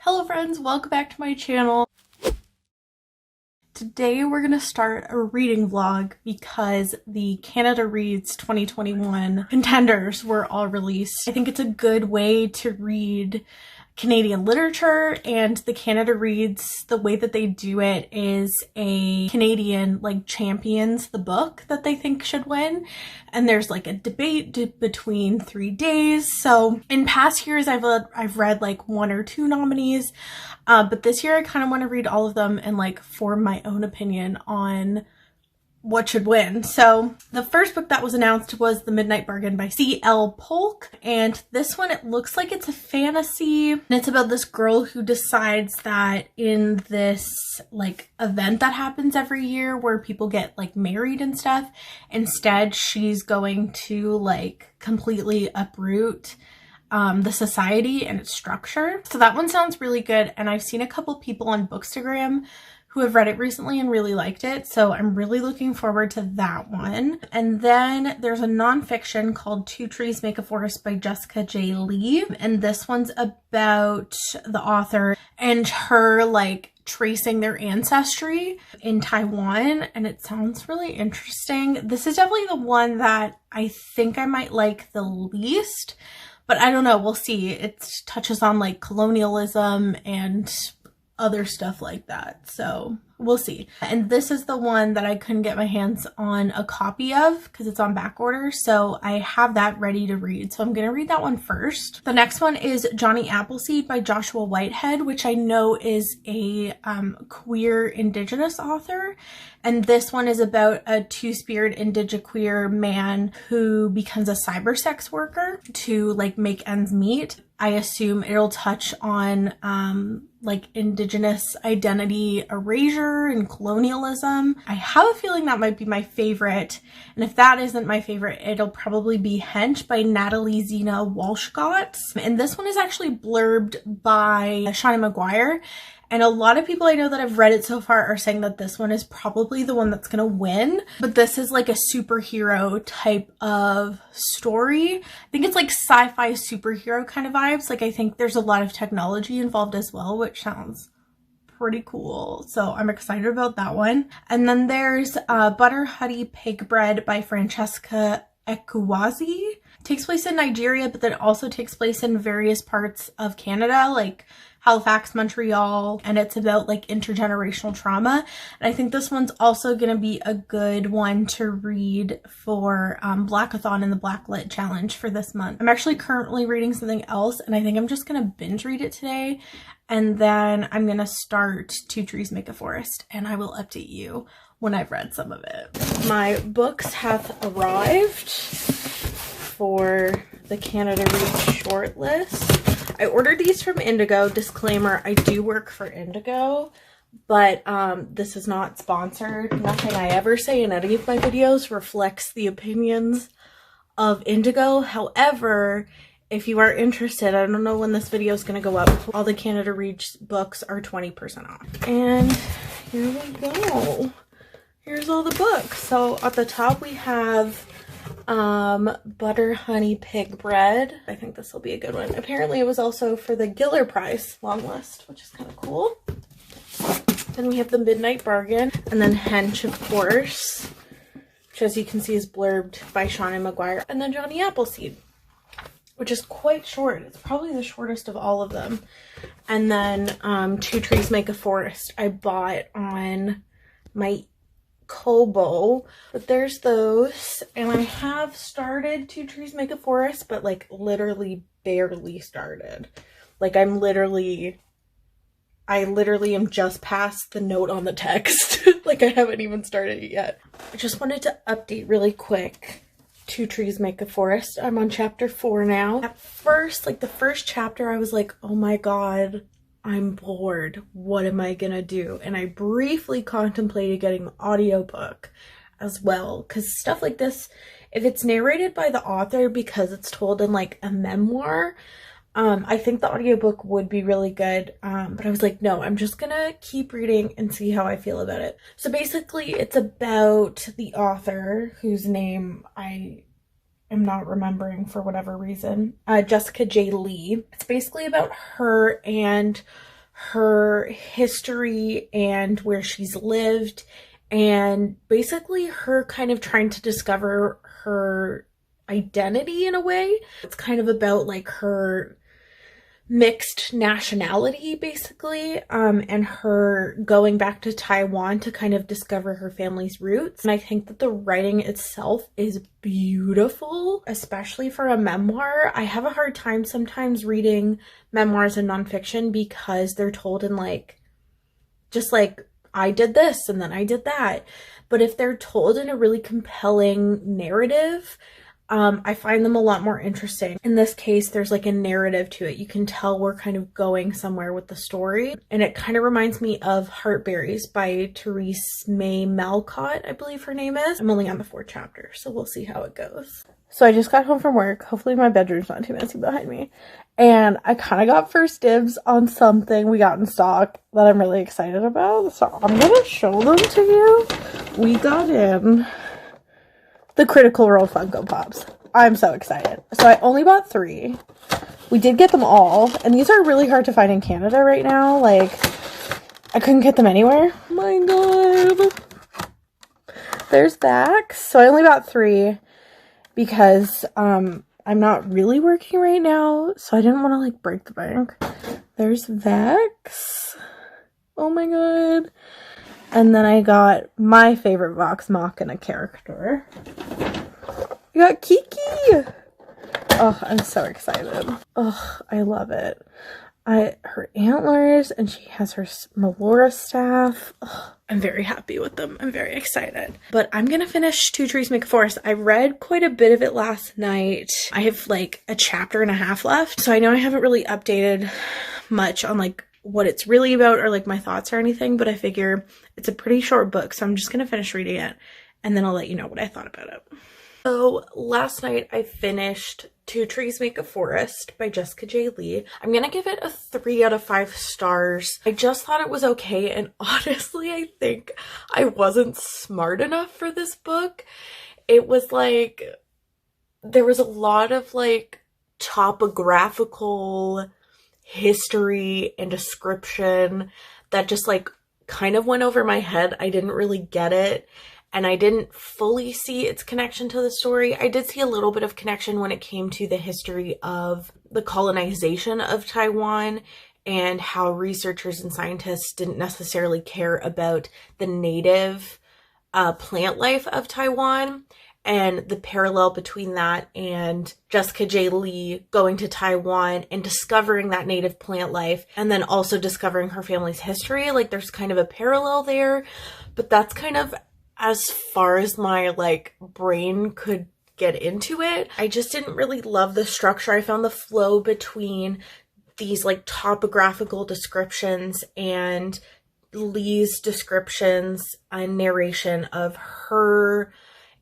Hello friends, welcome back to my channel. Today we're going to start a reading vlog because the Canada Reads 2021 contenders were all released. I think it's a good way to read Canadian literature, and the Canada Reads, the way that they do it is a Canadian champions the book that they think should win, and there's like a debate between 3 days. So in past years I've read like 1 or 2 nominees, but this year I kind of want to read all of them and like form my own opinion on what should win. So the first book that was announced was The Midnight Bargain by C.L. Polk, and this one, it looks like it's a fantasy, and it's about this girl who decides that in this event that happens every year where people get married and stuff, instead she's going to completely uproot the society and its structure. So that one sounds really good, and I've seen a couple people on Bookstagram who have read it recently and really liked it, so I'm really looking forward to that one. And then there's a nonfiction called Two Trees Make a Forest by Jessica J. Lee, and this one's about the author and her tracing their ancestry in Taiwan, and it sounds really interesting. This is definitely the one that I think I might like the least, but I don't know, we'll see. It touches on colonialism and other stuff like that, so we'll see. And this is the one that I couldn't get my hands on a copy of because it's on back order, so I have that ready to read, so I'm gonna read that one first. The next one is Jonny Appleseed by Joshua Whitehead, which I know is a queer Indigenous author, and this one is about a two-spirit Indigiqueer man who becomes a cyber sex worker to make ends meet. I assume it'll touch on Indigenous identity erasure and colonialism. I have a feeling that might be my favorite, and if that isn't my favorite, it'll probably be Hench by Natalie Zena Walshgott. And this one is actually blurbed by Shawnee McGuire, and a lot of people I know that have read it so far are saying that this one is probably the one that's gonna win. But this is a superhero type of story. I think it's sci-fi superhero kind of vibes. I think there's a lot of technology involved as well, which sounds pretty cool. So I'm excited about that one. And then there's Butter Honey Pig Bread by Francesca Ekuwazi. It takes place in Nigeria, but then it also takes place in various parts of Canada, like Halifax, Montreal, and it's about intergenerational trauma. And I think this one's also gonna be a good one to read for Blackathon and the Blacklit Challenge for this month. I'm actually currently reading something else, and I think I'm just gonna binge read it today, and then I'm gonna start Two Trees Make a Forest, and I will update you when I've read some of it. My books have arrived for the Canada Reads shortlist. I ordered these from Indigo. Disclaimer, I do work for Indigo, but this is not sponsored. Nothing I ever say in any of my videos reflects the opinions of Indigo. However, if you are interested, I don't know when this video is going to go up, all the Canada Reads books are 20% off. And here we go. Here's all the books. So at the top we have Butter Honey Pig Bread. I think this will be a good one. Apparently it was also for the Giller Prize long list, which is kind of cool. Then we have The Midnight Bargain, and then Hench, of course, which as you can see is blurbed by Shawnee McGuire, and then Jonny Appleseed, which is quite short. It's probably the shortest of all of them. And then Two Trees Make a Forest I bought on my Kobo, but there's those, and I have started Two Trees Make a Forest, but literally barely started. I literally am just past the note on the text. I haven't even started it yet. I just wanted to update really quick Two Trees Make a Forest. I'm on chapter 4 now. At first, the first chapter, I was like, oh my god, I'm bored. What am I gonna do? And I briefly contemplated getting the audiobook as well, because stuff like this, if it's narrated by the author because it's told in a memoir, I think the audiobook would be really good. But I was like, no, I'm just gonna keep reading and see how I feel about it. So basically it's about the author, whose name I am not remembering for whatever reason, Jessica J. Lee. It's basically about her and her history and where she's lived, and basically her kind of trying to discover her identity in a way. It's kind of about like her mixed nationality basically, and her going back to Taiwan to kind of discover her family's roots. And I think that the writing itself is beautiful, especially for a memoir. I have a hard time sometimes reading memoirs and nonfiction because they're told in like, just like, I did this and then I did that. But if they're told in a really compelling narrative, I find them a lot more interesting. In this case, there's like a narrative to it. You can tell we're kind of going somewhere with the story. And it kind of reminds me of Heartberries by Therese May Malcott, I believe her name is. I'm only on the 4th chapter, so we'll see how it goes. So I just got home from work. Hopefully my bedroom's not too messy behind me. And I kind of got first dibs on something we got in stock that I'm really excited about. So I'm going to show them to you. We got in the Critical Role Funko Pops. I'm so excited. So I only bought 3. We did get them all. And these are really hard to find in Canada right now. Like, I couldn't get them anywhere. Oh my god. There's Vax. So I only bought 3 because I'm not really working right now. So I didn't want to like break the bank. There's Vax. Oh my god. And then I got my favorite Vox Machina character. I got Kiki! Oh, I'm so excited. Oh, I love it. Her antlers, and she has her Melora staff. Oh, I'm very happy with them. I'm very excited. But I'm gonna finish Two Trees Make a Forest. I read quite a bit of it last night. I have like a chapter and a half left. So I know I haven't really updated much on like what it's really about or like my thoughts or anything, but I figure it's a pretty short book, so I'm just gonna finish reading it and then I'll let you know what I thought about it. So last night I finished Two Trees Make a Forest by Jessica J. Lee. I'm gonna give it a 3 out of 5 stars. I just thought it was okay, and honestly I think I wasn't smart enough for this book. It was like, there was a lot of like topographical history and description that just like kind of went over my head. I didn't really get it, and I didn't fully see its connection to the story. I did see a little bit of connection when it came to the history of the colonization of Taiwan and how researchers and scientists didn't necessarily care about the native plant life of Taiwan, and the parallel between that and Jessica J. Lee going to Taiwan and discovering that native plant life, and then also discovering her family's history. Like, there's kind of a parallel there, but that's kind of as far as my like brain could get into it. I just didn't really love the structure. I found the flow between these like topographical descriptions and Lee's descriptions and narration of her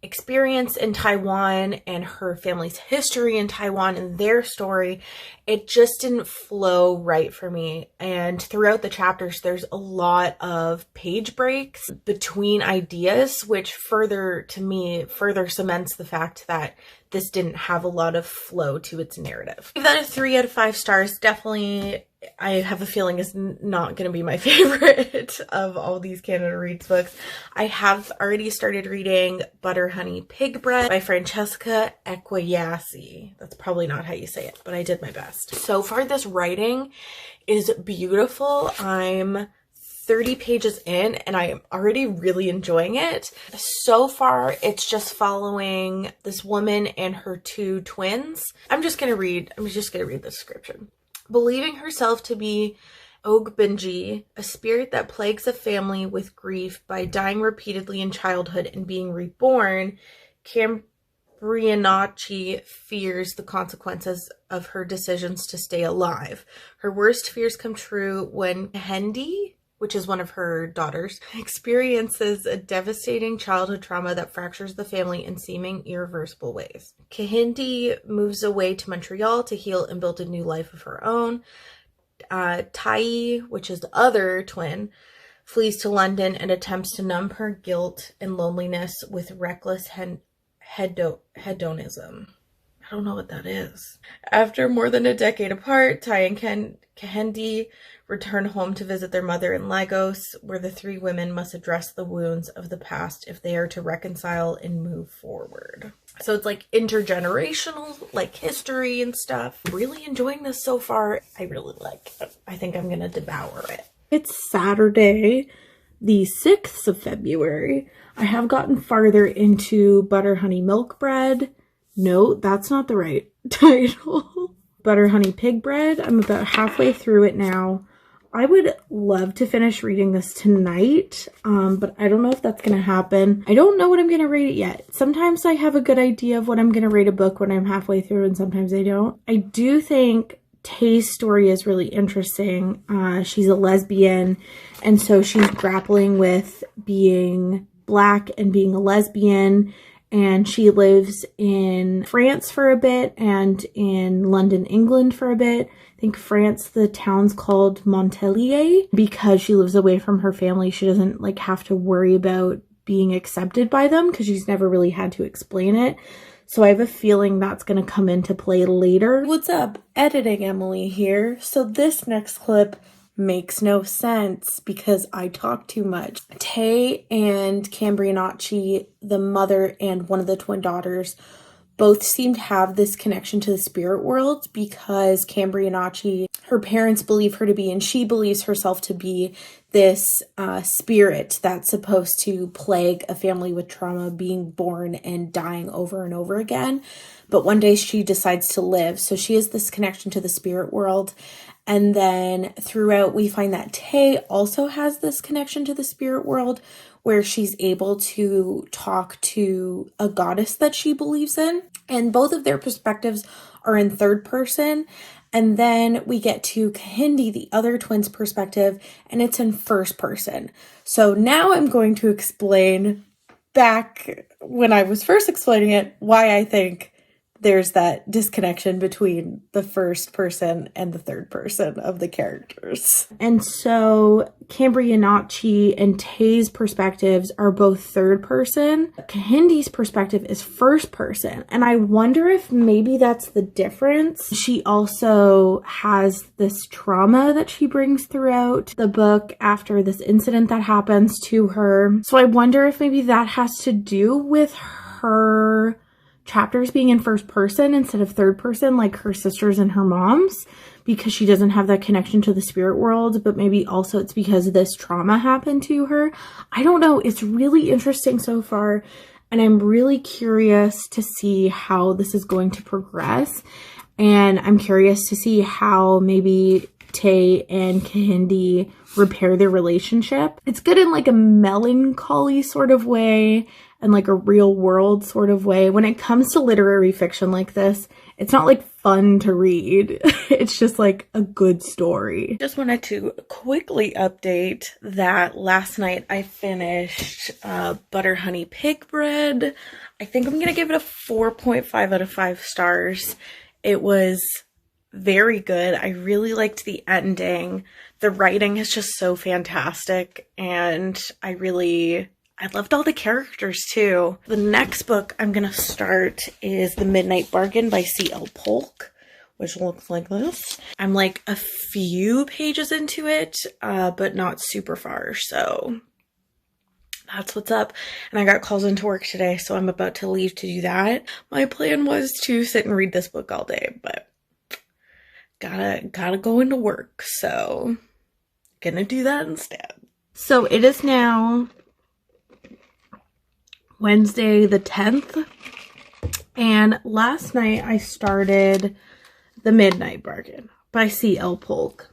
experience in Taiwan and her family's history in Taiwan and their story. It just didn't flow right for me. And throughout the chapters, there's a lot of page breaks between ideas, which further cements the fact that this didn't have a lot of flow to its narrative. Give that a 3 out of 5 stars. Definitely, I have a feeling is not going to be my favorite of all these Canada Reads books. I have already started reading Butter Honey Pig Bread by Francesca Equiasi. That's probably not how you say it, but I did my best. So far, this writing is beautiful. I'm 30 pages in and I am already really enjoying it. So far, it's just following this woman and her 2 twins. I'm just gonna read the description. Believing herself to be Ogbenji, a spirit that plagues a family with grief by dying repeatedly in childhood and being reborn, Brianachi fears the consequences of her decisions to stay alive. Her worst fears come true when Hendy, which is one of her daughters, experiences a devastating childhood trauma that fractures the family in seeming irreversible ways. Kahindi moves away to Montreal to heal and build a new life of her own. Tai, which is the other twin, flees to London and attempts to numb her guilt and loneliness with reckless hedonism. don't know what that is. After more than a decade apart, Ty and Kehendi return home to visit their mother in Lagos, where the three women must address the wounds of the past if they are to reconcile and move forward. So it's like intergenerational, like history and stuff. Really enjoying this so far. I really like it. I think I'm gonna devour it. It's Saturday, the 6th of February. I have gotten farther into Butter Honey Milk Bread. No, that's not the right title. Butter Honey Pig Bread. I'm about halfway through it now. I would love to finish reading this tonight, but I don't know if that's going to happen. I don't know what I'm going to rate it yet. Sometimes I have a good idea of what I'm going to rate a book when I'm halfway through, and sometimes I don't. I do think Tay's story is really interesting. She's a lesbian, and so she's grappling with being Black and being a lesbian, and she lives in France for a bit and in London, England for a bit. I think France, the town's called Montpellier. Because she lives away from her family, she doesn't like have to worry about being accepted by them because she's never really had to explain it. So I have a feeling that's going to come into play later. What's up? Editing Emily here. So this next clip makes no sense because I talk too much. Tay and Cambrianacci, the mother and one of the twin daughters, both seem to have this connection to the spirit world because Cambrianacci, her parents believe her to be, and she believes herself to be, this spirit that's supposed to plague a family with trauma, being born and dying over and over again. But one day she decides to live. So she has this connection to the spirit world. And then throughout, we find that Tay also has this connection to the spirit world where she's able to talk to a goddess that she believes in. And both of their perspectives are in third person. And then we get to Kehendi, the other twin's perspective, and it's in first person. So now I'm going to explain back when I was first explaining it, why I think there's that disconnection between the first person and the third person of the characters. And so Cambrianacci and Tay's perspectives are both third person. Kehendi's perspective is first person. And I wonder if maybe that's the difference. She also has this trauma that she brings throughout the book after this incident that happens to her. So I wonder if maybe that has to do with her chapters being in first person instead of third person, like her sisters and her mom's, because she doesn't have that connection to the spirit world. But maybe also it's because this trauma happened to her. I don't know. It's really interesting so far, and I'm really curious to see how this is going to progress. And I'm curious to see how maybe Tay and Kehendi repair their relationship. It's good in like a melancholy sort of way and like a real world sort of way. When it comes to literary fiction like this, it's not like fun to read. It's just like a good story. Just wanted to quickly update that last night I finished Butter Honey Pig Bread. I think I'm gonna give it a 4.5 out of 5 stars. It was very good. I really liked the ending. The writing is just so fantastic, and I loved all the characters too. The next book I'm gonna start is The Midnight Bargain by C.L. Polk, which looks like this. I'm like a few pages into it, but not super far, so that's what's up. And I got calls into work today, so I'm about to leave to do that. My plan was to sit and read this book all day, but gotta go into work, so gonna do that instead. So it is now Wednesday the 10th, and last night I started The Midnight Bargain by C.L. Polk.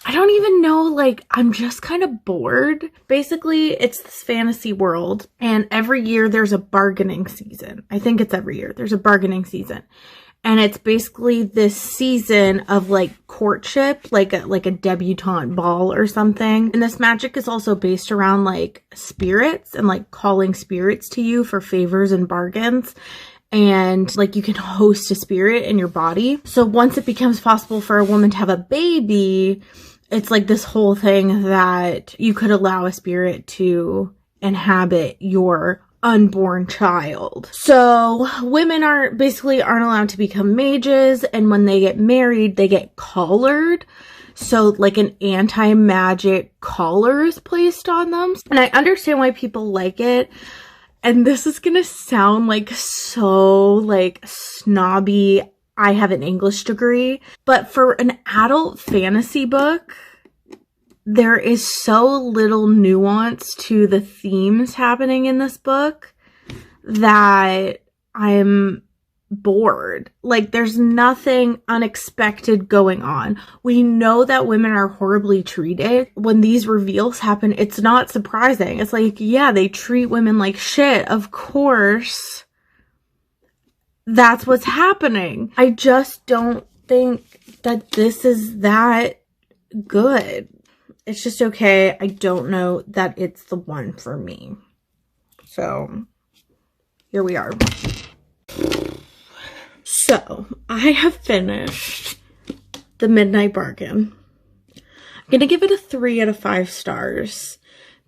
I don't even know, like, I'm just kind of bored. Basically, it's this fantasy world, and every year there's a bargaining season. I think it's every year. There's a bargaining season. And it's basically this season of like courtship, like a debutante ball or something. And this magic is also based around like spirits and like calling spirits to you for favors and bargains. And like you can host a spirit in your body. So once it becomes possible for a woman to have a baby, it's like this whole thing that you could allow a spirit to inhabit your unborn child. So women aren't allowed to become mages, and when they get married, they get collared. So like an anti-magic collar is placed on them. And I understand why people like it. And this is gonna sound like so like snobby. I have an English degree, but for an adult fantasy book, there is so little nuance to the themes happening in this book that I'm bored. Like, there's nothing unexpected going on. We know that women are horribly treated. When these reveals happen, it's not surprising. It's like, yeah, they treat women like shit. Of course, that's what's happening. I just don't think that this is that good. It's just okay. I don't know that it's the one for me. So, here we are. So, I have finished The Midnight Bargain. I'm going to give it a 3 out of 5 stars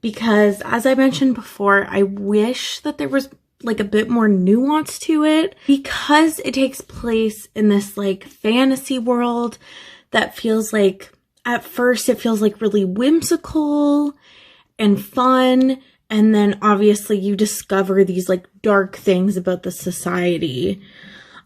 because, as I mentioned before, I wish that there was like a bit more nuance to it because it takes place in this like fantasy world that feels like, at first it feels like really whimsical and fun, and then obviously you discover these like dark things about the society.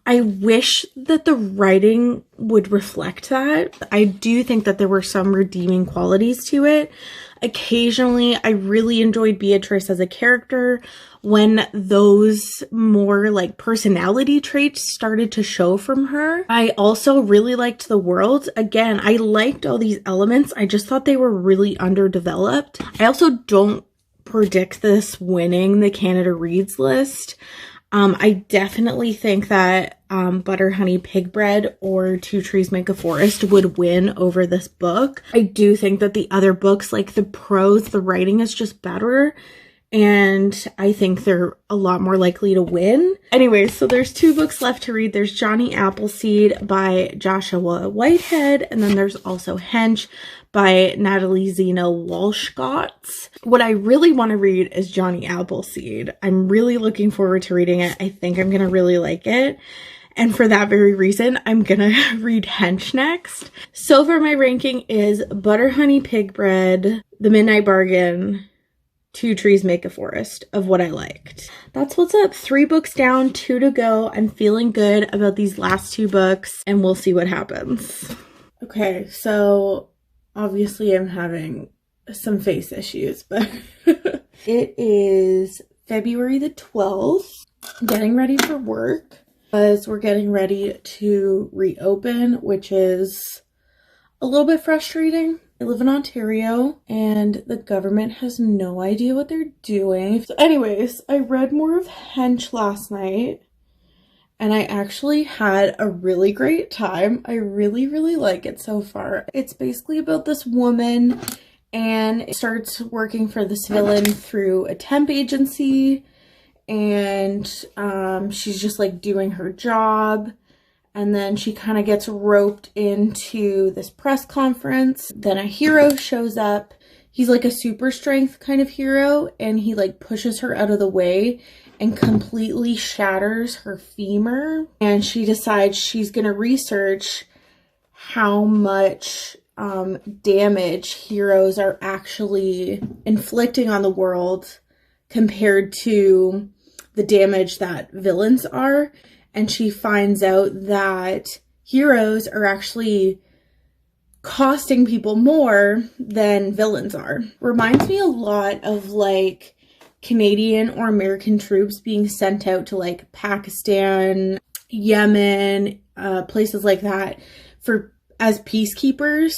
I wish that the writing would reflect that. I do think that there were some redeeming qualities to it. Occasionally, I really enjoyed Beatrice as a character when those more like personality traits started to show from her. I also really liked the world. Again, I liked all these elements. I just thought they were really underdeveloped. I also don't predict this winning the Canada Reads list. I definitely think that Butter, Honey, Pig Bread or Two Trees Make a Forest would win over this book. I do think that the other books, like the prose, the writing is just better. And I think they're a lot more likely to win. Anyway, so there's 2 books left to read. There's Jonny Appleseed by Joshua Whitehead. And then there's also Hench by Natalie Zena Walshcott. What I really want to read is Jonny Appleseed. I'm really looking forward to reading it. I think I'm going to really like it. And for that very reason, I'm going to read Hench next. So far, my ranking is Butter, Honey, Pig Bread, The Midnight Bargain, Two Trees Make a Forest of what I liked. That's what's up. 3 books down, 2 to go. I'm feeling good about these last 2 books, and we'll see what happens. Okay, so obviously I'm having some face issues, but it is February the 12th. Getting ready for work because we're getting ready to reopen, which is a little bit frustrating. I live in Ontario and the government has no idea what they're doing. So anyways, I read more of Hench last night and I actually had a really great time. I really, really like it so far. It's basically about this woman and it starts working for this villain through a temp agency, and she's just like doing her job. And then she kind of gets roped into this press conference. Then a hero shows up. He's like a super strength kind of hero. And he like pushes her out of the way and completely shatters her femur. And she decides she's going to research how much damage heroes are actually inflicting on the world compared to the damage that villains are. And she finds out that heroes are actually costing people more than villains are. Reminds me a lot of like Canadian or American troops being sent out to like Pakistan, Yemen, places like that as peacekeepers.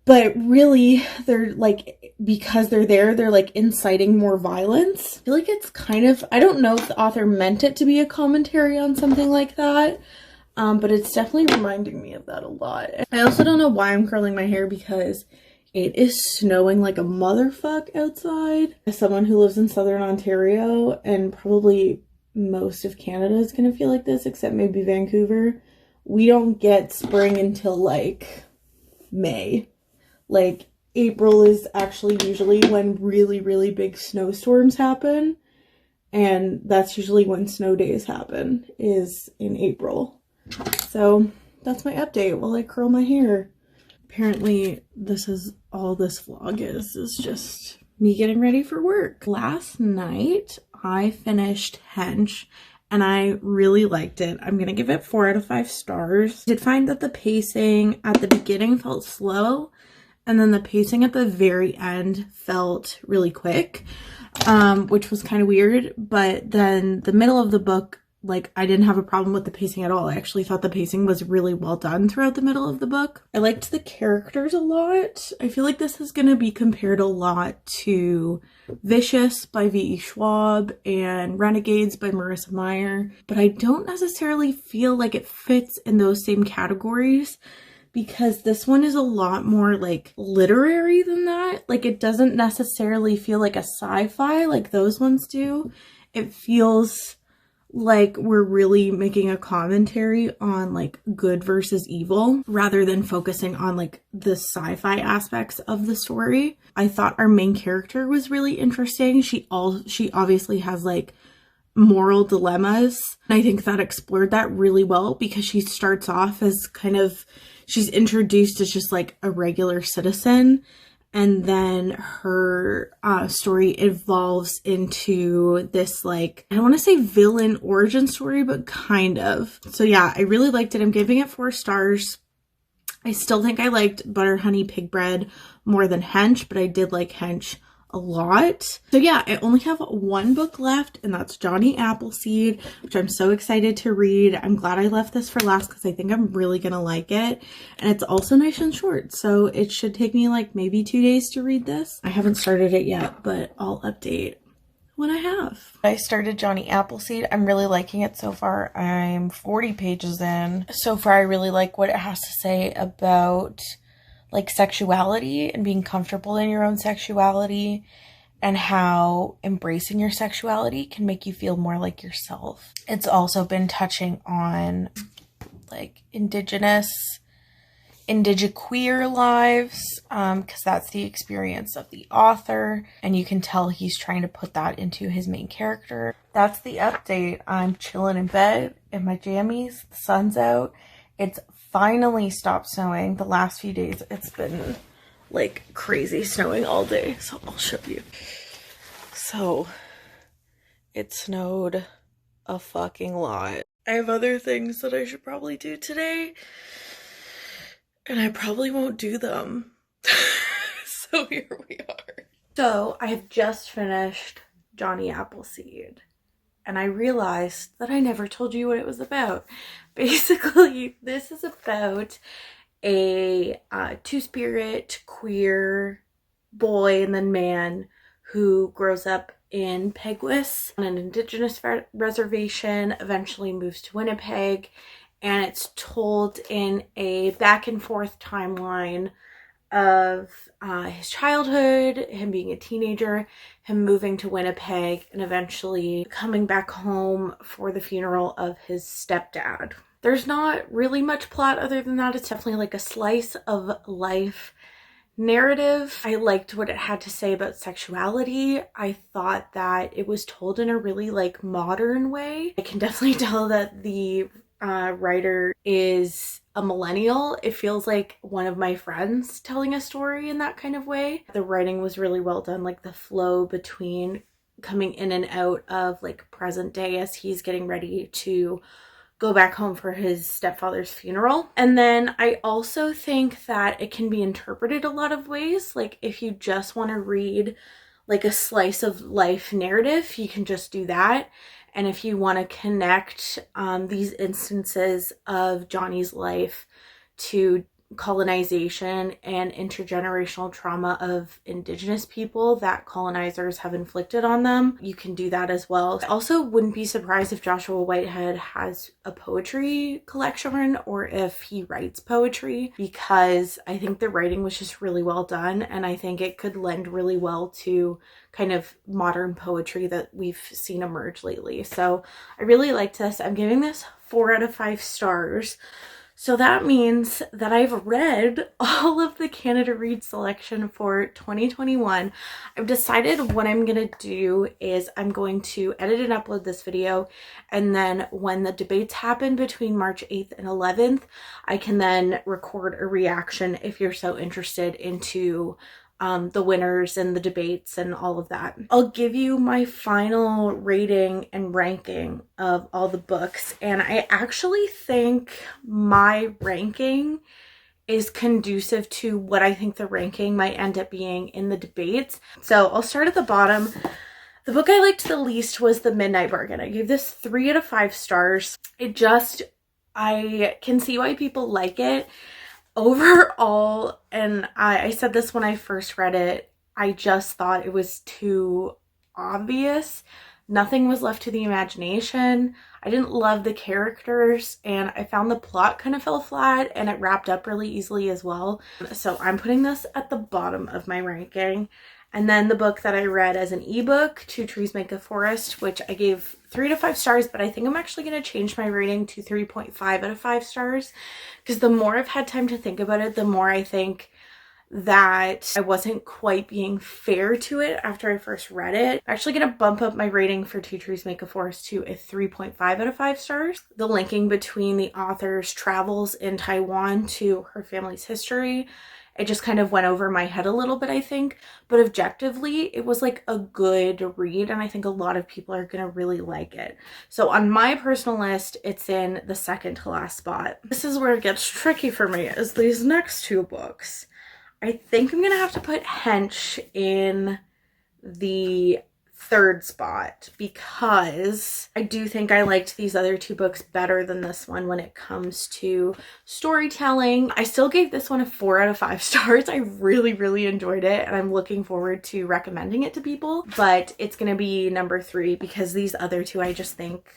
But really, they're like, because they're there, they're like inciting more violence. I feel like it's kind of, I don't know if the author meant it to be a commentary on something like that, but it's definitely reminding me of that a lot. I also don't know why I'm curling my hair because it is snowing like a motherfuck outside. As someone who lives in Southern Ontario, and probably most of Canada is going to feel like this, except maybe Vancouver, we don't get spring until like May. Like, April is actually usually when really, really big snowstorms happen. And that's usually when snow days happen, is in April. So that's my update while I curl my hair. Apparently this is all this vlog is just me getting ready for work. Last night I finished Hench and I really liked it. I'm gonna give it 4 out of 5 stars. I did find that the pacing at the beginning felt slow, and then the pacing at the very end felt really quick, which was kind of weird. But then the middle of the book, like, I didn't have a problem with the pacing at all. I actually thought the pacing was really well done throughout the middle of the book. I liked the characters a lot. I feel like this is going to be compared a lot to Vicious by V.E. Schwab and Renegades by Marissa Meyer, but I don't necessarily feel like it fits in those same categories, because this one is a lot more like literary than that. Like, it doesn't necessarily feel like a sci-fi like those ones do. It feels like we're really making a commentary on like good versus evil rather than focusing on like the sci-fi aspects of the story. I thought our main character was really interesting. She obviously has like moral dilemmas. And I think that explored that really well, because she starts off as she's introduced as just like a regular citizen, and then her story evolves into this, like, I don't want to say villain origin story, but kind of. So yeah, I really liked it. I'm giving it 4 stars. I still think I liked Butter Honey Pig Bread more than Hench, but I did like Hench a lot. So yeah, I only have 1 book left, and that's Jonny Appleseed, which I'm so excited to read. I'm glad I left this for last because I think I'm really gonna like it, and it's also nice and short, so it should take me like maybe 2 days to read this. I haven't started it yet, but I'll update when I have. I started Jonny Appleseed. I'm really liking it so far. I'm 40 pages in. So far, I really like what it has to say about like sexuality and being comfortable in your own sexuality, and how embracing your sexuality can make you feel more like yourself. It's also been touching on like queer lives, because that's the experience of the author, and you can tell he's trying to put that into his main character. That's the update. I'm chilling in bed in my jammies. The sun's out. It's finally stopped snowing. The last few days it's been like crazy snowing all day, so I'll show you. So it snowed a fucking lot. I have other things that I should probably do today, and I probably won't do them. So here we are. So I have just finished Jonny Appleseed, and I realized that I never told you what it was about. Basically, this is about a two-spirit queer boy and then man who grows up in Peguis on an indigenous reservation, eventually moves to Winnipeg, and it's told in a back and forth timeline of his childhood, him being a teenager, him moving to Winnipeg, and eventually coming back home for the funeral of his stepdad. There's not really much plot other than that. It's definitely like a slice of life narrative. I liked what it had to say about sexuality. I thought that it was told in a really like modern way. I can definitely tell that the writer is a millennial. It feels like one of my friends telling a story in that kind of way. The writing was really well done, like the flow between coming in and out of like present day as he's getting ready to go back home for his stepfather's funeral. And then I also think that it can be interpreted a lot of ways. Like if you just want to read like a slice of life narrative, you can just do that. And if you want to connect these instances of Jonny's life to colonization and intergenerational trauma of Indigenous people that colonizers have inflicted on them, you can do that as well. I also wouldn't be surprised if Joshua Whitehead has a poetry collection or if he writes poetry, because I think the writing was just really well done, and I think it could lend really well to kind of modern poetry that we've seen emerge lately. So I really liked this. I'm giving this 4 out of 5 stars. So that means that I've read all of the Canada Reads selection for 2021. I've decided what I'm going to do is I'm going to edit and upload this video, and then when the debates happen between March 8th and 11th, I can then record a reaction if you're so interested into the winners and the debates and all of that. I'll give you my final rating and ranking of all the books, and I actually think my ranking is conducive to what I think the ranking might end up being in the debates. So I'll start at the bottom. The book I liked the least was The Midnight Bargain. I gave this 3 out of 5 stars. I can see why people like it. Overall, and I said this when I first read it, I just thought it was too obvious. Nothing was left to the imagination. I didn't love the characters, and I found the plot kind of fell flat, and it wrapped up really easily as well. So I'm putting this at the bottom of my ranking. And then the book that I read as an ebook, Two Trees Make a Forest, which I gave 3 to 5 stars, but I think I'm actually going to change my rating to 3.5 out of 5 stars, because the more I've had time to think about it, the more I think that I wasn't quite being fair to it after I first read it. I'm actually going to bump up my rating for Two Trees Make a Forest to a 3.5 out of 5 stars. The linking between the author's travels in Taiwan to her family's history, it just kind of went over my head a little bit, I think. But objectively, it was like a good read, and I think a lot of people are going to really like it. So on my personal list, it's in the second to last spot. This is where it gets tricky for me, is these next 2 books. I think I'm going to have to put Hench in the 3rd spot, because I do think I liked these other 2 books better than this one when it comes to storytelling. I still gave this one a 4 out of 5 stars. I really, really enjoyed it, and I'm looking forward to recommending it to people, but it's going to be number 3 because these other 2 I just think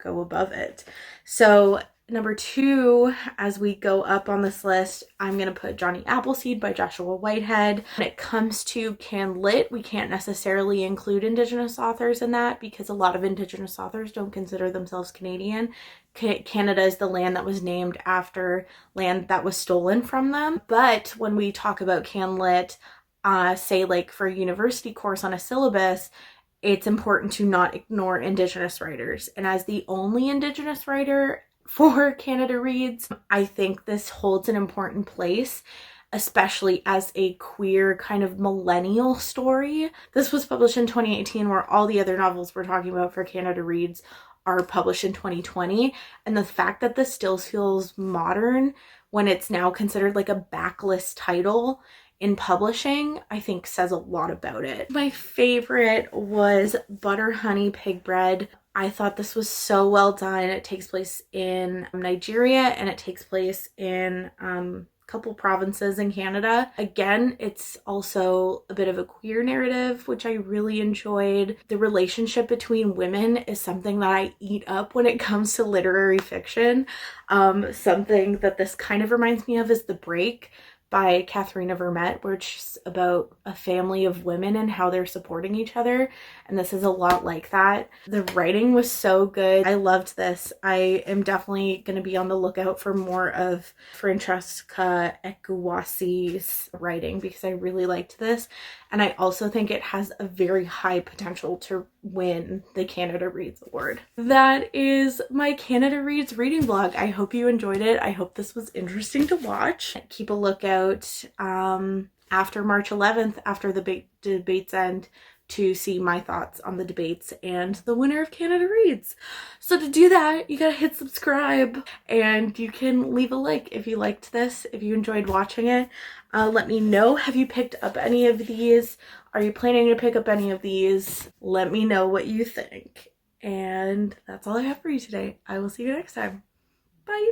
go above it. So number 2, as we go up on this list, I'm going to put Jonny Appleseed by Joshua Whitehead. When it comes to CanLit, we can't necessarily include Indigenous authors in that because a lot of Indigenous authors don't consider themselves Canadian. Canada is the land that was named after land that was stolen from them. But when we talk about CanLit, say like for a university course on a syllabus, it's important to not ignore Indigenous writers. And as the only Indigenous writer for Canada Reads, I think this holds an important place, especially as a queer kind of millennial story. This was published in 2018, where all the other novels we're talking about for Canada Reads are published in 2020. And the fact that this still feels modern when it's now considered like a backlist title in publishing, I think says a lot about it. My favorite was Butter Honey Pig Bread. I thought this was so well done. It takes place in Nigeria, and it takes place in a couple provinces in Canada. Again, it's also a bit of a queer narrative, which I really enjoyed. The relationship between women is something that I eat up when it comes to literary fiction. Something that this kind of reminds me of is The Break by Katharina Vermette, which is about a family of women and how they're supporting each other. And this is a lot like that. The writing was so good. I loved this. I am definitely going to be on the lookout for more of Francesca Ekwasi's writing because I really liked this. And I also think it has a very high potential to win the Canada Reads Award. That is my Canada Reads reading vlog. I hope you enjoyed it. I hope this was interesting to watch. Keep a lookout after March 11th, after the debates end, to see my thoughts on the debates and the winner of Canada Reads. So to do that, you gotta hit subscribe, and you can leave a like if you liked this, if you enjoyed watching it. Let me know, have you picked up any of these? Are you planning to pick up any of these? Let me know what you think. And that's all I have for you today. I will see you next time. Bye!